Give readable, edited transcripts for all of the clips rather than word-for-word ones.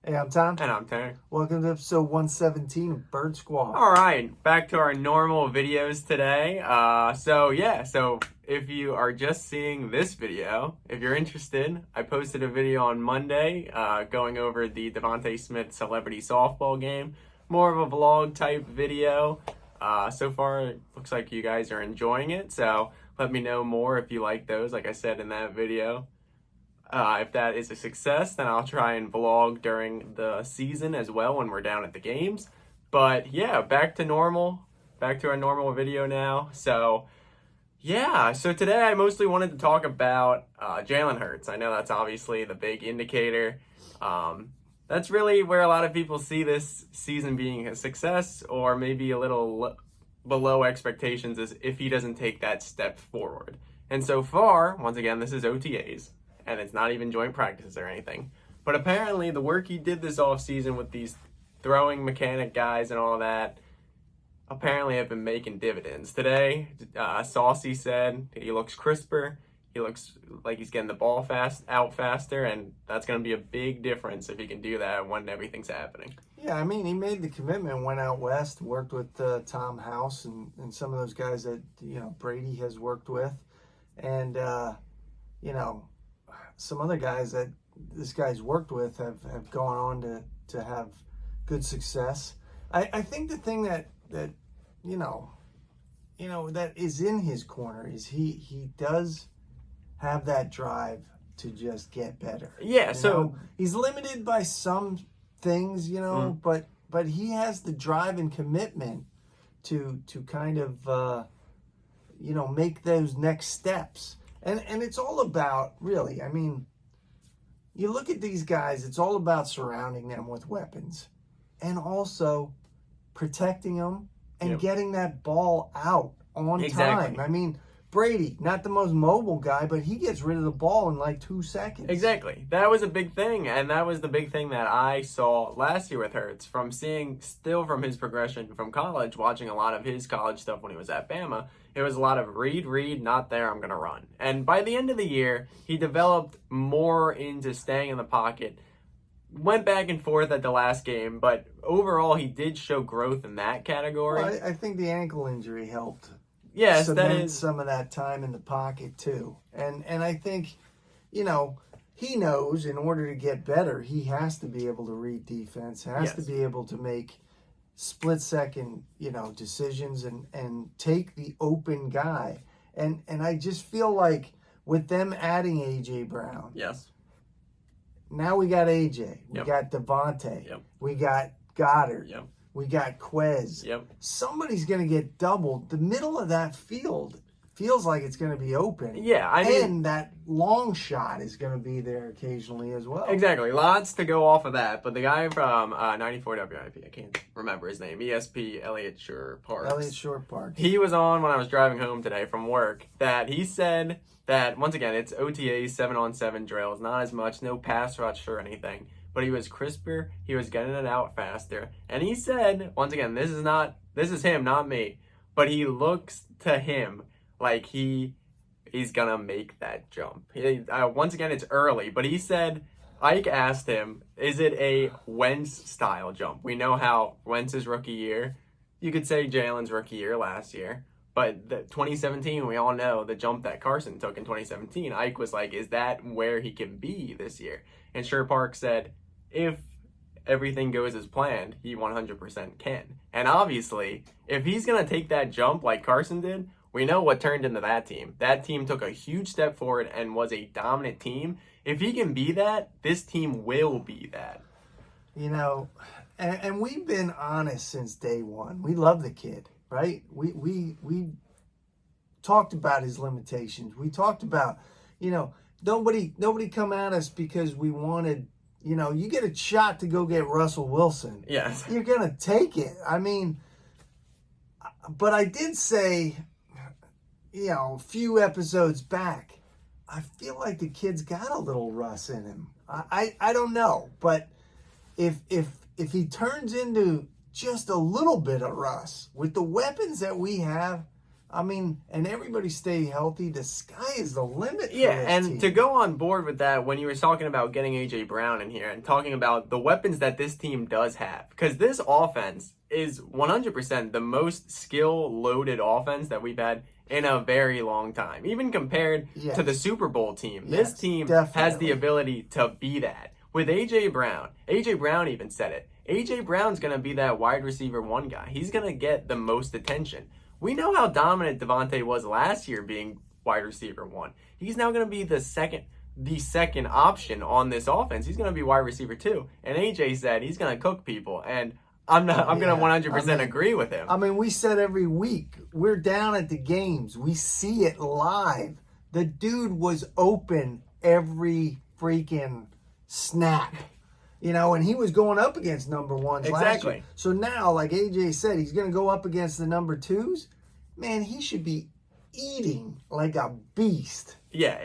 Hey, I'm Tom. And I'm Tanner. Welcome to episode 117 of Bird Squad. All right, back to our normal videos today. So if you are just seeing this video, if you're interested, I posted a video on Monday going over the Devontae Smith celebrity softball game. More of a vlog type video. So far, it looks like you guys are enjoying it. So let me know more if you like those, like I said in that video. If that is a success, then I'll try and vlog during the season as well when we're down at the games. But yeah, back to normal. Back to our normal video now. So today I mostly wanted to talk about Jalen Hurts. I know that's obviously the big indicator. That's really where a lot of people see this season being a success, or maybe a little below expectations, is if he doesn't take that step forward. And so far, once again, this is OTAs. And it's not even joint practices or anything. But apparently the work he did this offseason with these throwing mechanic guys and all that apparently have been making dividends. Today, Saucy said he looks crisper. He looks like he's getting the ball out faster, and that's going to be a big difference if he can do that when everything's happening. Yeah, I mean, he made the commitment, went out west, worked with Tom House and some of those guys that, Brady has worked with. And, some other guys that this guy's worked with have gone on to have good success. I think the thing that that is in his corner is he does have that drive to just get better. Yeah, he's limited by some things, but he has the drive and commitment to kind of make those next steps. And it's all about, really, I mean, you look at these guys, it's all about surrounding them with weapons and also protecting them and getting that ball out on time. I mean, Brady, not the most mobile guy, but he gets rid of the ball in like 2 seconds. Exactly. That was a big thing, and that was the big thing that I saw last year with Hurts, from seeing still from his progression from college, watching a lot of his college stuff when he was at Bama. It was a lot of read, not there, I'm going to run. And by the end of the year, he developed more into staying in the pocket, went back and forth at the last game, but overall he did show growth in that category. Well, I think the ankle injury helped. Yes, cement that is some of that time in the pocket too. And I think, he knows in order to get better, he has to be able to read defense, has to be able to make split second, decisions and take the open guy. And I just feel like with them adding AJ Brown. Yes. Now we got AJ, we got Devontae, we got Goddard. We got Quez. Somebody's going to get doubled. The middle of that field feels like it's going to be open. Yeah, and that long shot is going to be there occasionally as well. Exactly. Lots to go off of that. But the guy from 94 WIP, I can't remember his name, ESP, Elliott Shore Parks. He was on when I was driving home today from work, that he said that, once again, it's OTAs, 7-on-7 drills, not as much, no pass rush or anything. But he was crisper, he was getting it out faster. And he said, once again, this is him, not me, but he looks to him like he's gonna make that jump. Once again, it's early, but he said, Ike asked him, is it a Wentz style jump? We know how Wentz's rookie year, you could say Jalen's rookie year last year, but 2017, we all know the jump that Carson took in 2017. Ike was like, is that where he can be this year? And Shore Park said, if everything goes as planned, he 100% can. And obviously, if he's going to take that jump like Carson did, we know what turned into that team. That team took a huge step forward and was a dominant team. If he can be that, this team will be that. And we've been honest since day one. We love the kid, right? We talked about his limitations. We talked about, nobody come at us because we wanted, you get a shot to go get Russell Wilson. Yes. You're going to take it. I mean, but I did say, a few episodes back, I feel like the kid's got a little Russ in him. I don't know, but if he turns into just a little bit of Russ with the weapons that we have, I mean, and everybody stay healthy. The sky is the limit for Yeah, this and team. to go on board with that, when you were talking about getting A.J. Brown in here and talking about the weapons that this team does have, because this offense is 100% the most skill-loaded offense that we've had in a very long time. Even compared to the Super Bowl team, this team has the ability to be that. With A.J. Brown even said it. A.J. Brown's going to be that wide receiver 1 guy. He's going to get the most attention. We know how dominant Devontae was last year being wide receiver 1. He's now going to be the second option on this offense. He's going to be wide receiver 2. And AJ said he's going to cook people, and I'm going to 100% agree with him. I mean, we said every week, we're down at the games. We see it live. The dude was open every freaking snap. And he was going up against number 1s last year. So now, like AJ said, he's going to go up against the number 2s. Man, he should be eating like a beast. Yeah,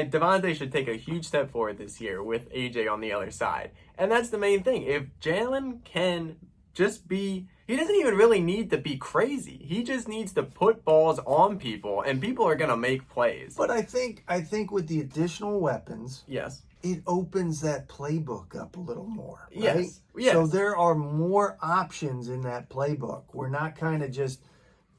Devontae should take a huge step forward this year with AJ on the other side. And that's the main thing. If Jalen can just be... He doesn't even really need to be crazy. He just needs to put balls on people, and people are going to make plays. But I think with the additional weapons... Yes. It opens that playbook up a little more, right? Yes. Yes. So there are more options in that playbook. We're not kind of just,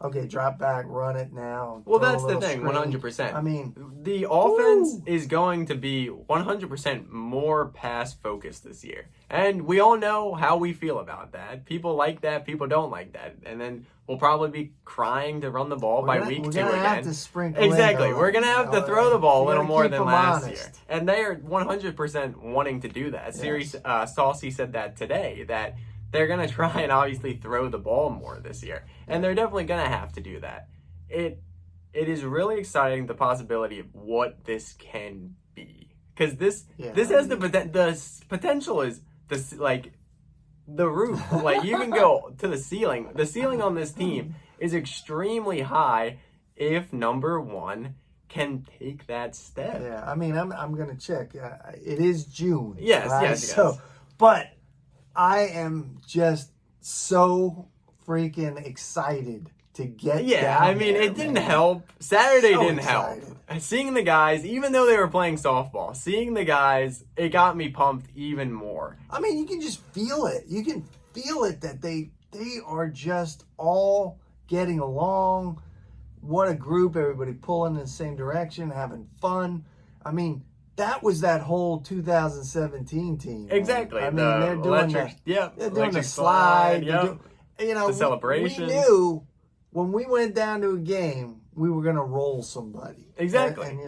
okay, drop back, run it now. Well, that's the thing, 100%. I mean, the offense is going to be 100% more pass-focused this year. And we all know how we feel about that. People like that, people don't like that. And then we'll probably be crying to run the ball by week 2 again. We're going to have to sprinkle Exactly. We're going to have to throw the ball a little more than last year. Honest. And they are 100% wanting to do that. Yes. Saucy said that today, that they're going to try and obviously throw the ball more this year. And they're definitely going to have to do that. It is really exciting, the possibility of what this can be. Because this has the potential is the roof. Like, you can go to the ceiling. The ceiling on this team is extremely high if number 1 can take that step. Yeah, I mean, I'm going to check. It is June. Yes, right? yes. So, but I am just so freaking excited to get down I mean, there, it didn't help. Saturday didn't excited. help. Seeing the guys, even though they were playing softball, seeing the guys, it got me pumped even more. I mean, you can just feel it. You can feel it that they are just all getting along. What a group, everybody pulling in the same direction, having fun. I mean, that was that whole 2017 team. Exactly. I mean, they're doing they're doing the slide. The celebration. We knew when we went down to a game, we were going to roll somebody. Exactly. And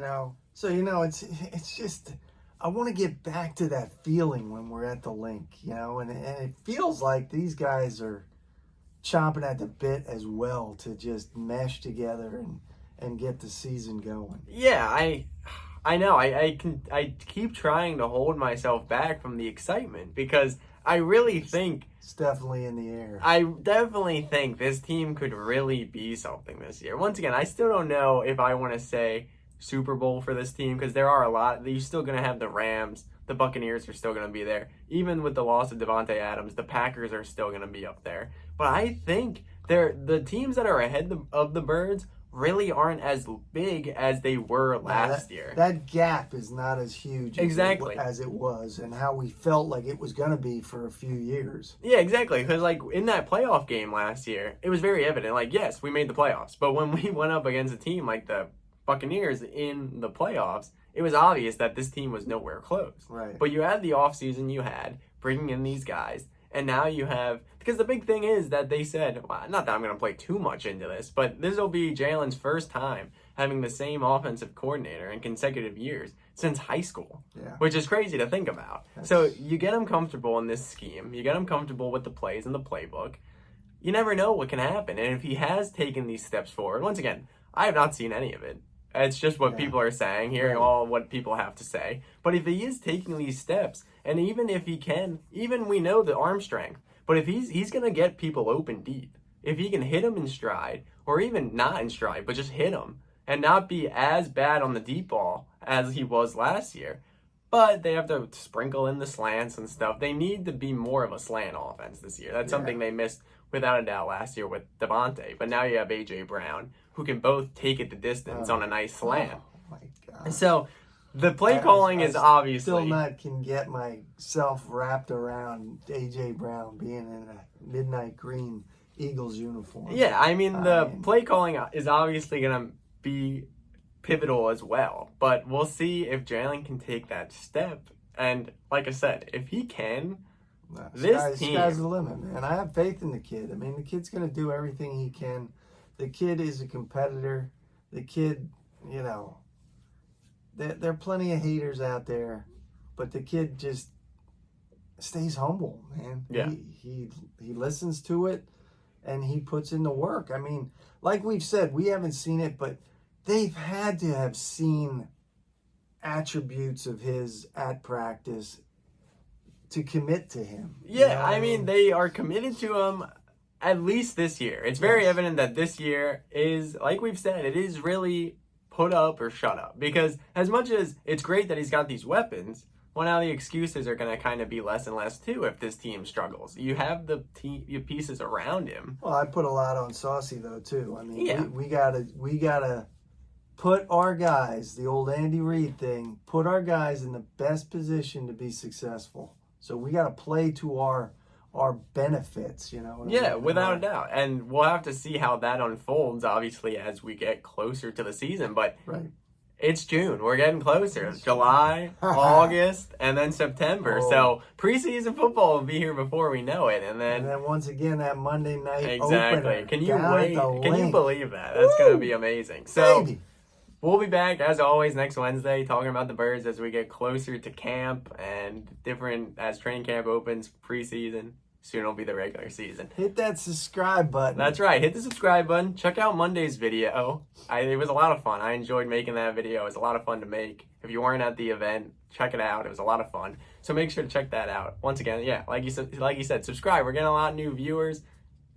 it's just, I want to get back to that feeling when we're at the link, and it feels like these guys are chomping at the bit as well to just mesh together and get the season going. Yeah, I know. I keep trying to hold myself back from the excitement because I really think it's definitely in the air. I definitely think this team could really be something this year. Once again, I still don't know if I want to say Super Bowl for this team because there are a lot. You're still going to have the Rams. The Buccaneers are still going to be there. Even with the loss of Devontae Adams, the Packers are still going to be up there. But I think the teams that are ahead of the Birds really aren't as big as they were last year. That gap is not as huge as it was and how we felt like it was going to be for a few years. Yeah, exactly. Because in that playoff game last year, it was very evident. Yes, we made the playoffs. But when we went up against a team like the Buccaneers in the playoffs, it was obvious that this team was nowhere close. Right. But you had the offseason you had, bringing in these guys. And now you have, because the big thing is that they said, well, not that I'm going to play too much into this, but this will be Jalen's first time having the same offensive coordinator in consecutive years since high school, which is crazy to think about. So you get him comfortable in this scheme. You get him comfortable with the plays and the playbook. You never know what can happen. And if he has taken these steps forward, once again, I have not seen any of it. It's just what people are saying, hearing all what people have to say. But if he is taking these steps, and even if he can, even we know the arm strength, but if he's going to get people open deep. If he can hit them in stride, or even not in stride, but just hit them, and not be as bad on the deep ball as he was last year, But they have to sprinkle in the slants and stuff. They need to be more of a slant offense this year. That's something they missed without a doubt last year with Devontae. But now you have A.J. Brown, who can both take it the distance on a nice slant. Oh my God. And so the play calling is obviously... still not can get myself wrapped around A.J. Brown being in a midnight green Eagles uniform. Yeah, I mean, the play calling is obviously going to be pivotal as well. But we'll see if Jalen can take that step. And like I said, if he can, sky's the limit, man. I have faith in the kid. I mean, the kid's going to do everything he can. The kid is a competitor. The kid, you know, there are plenty of haters out there, but the kid just stays humble, man. Yeah. He listens to it, and he puts in the work. I mean, like we've said, we haven't seen it, but they've had to have seen attributes of his at practice to commit to him. Yeah, you know? I mean, they are committed to him at least this year. It's very evident that this year is, like we've said, it is really put up or shut up. Because as much as it's great that he's got these weapons, well, now the excuses are going to kind of be less and less too if this team struggles. You have the pieces around him. Well, I put a lot on Saucy though too. I mean, we gotta put our guys, the old Andy Reid thing, put our guys in the best position to be successful. So we got to play to our benefits, you know. Yeah, without a doubt. And we'll have to see how that unfolds, obviously, as we get closer to the season. But it's June. We're getting closer. July, August, and then September. So preseason football will be here before we know it. And then once again, that Monday night exactly. opener. Can you wait? Can you believe that? That's going to be amazing. So we'll be back, as always, next Wednesday, talking about the Birds as we get closer to camp and different, as training camp opens, preseason. Soon it'll be the regular season. Hit that subscribe button. That's right. Hit the subscribe button. Check out Monday's video. It was a lot of fun. I enjoyed making that video. It was a lot of fun to make. If you weren't at the event, check it out. It was a lot of fun. So make sure to check that out. Once again, yeah, like you said, subscribe. We're getting a lot of new viewers.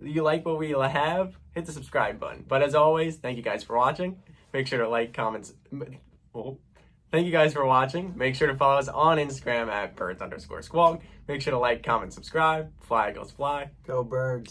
You like what we have? Hit the subscribe button. But as always, thank you guys for watching. Make sure to like, comments. Thank you guys for watching. Make sure to follow us on Instagram at birds_squawk. Make sure to like, comment, subscribe. Fly, Eagles, fly. Go Birds.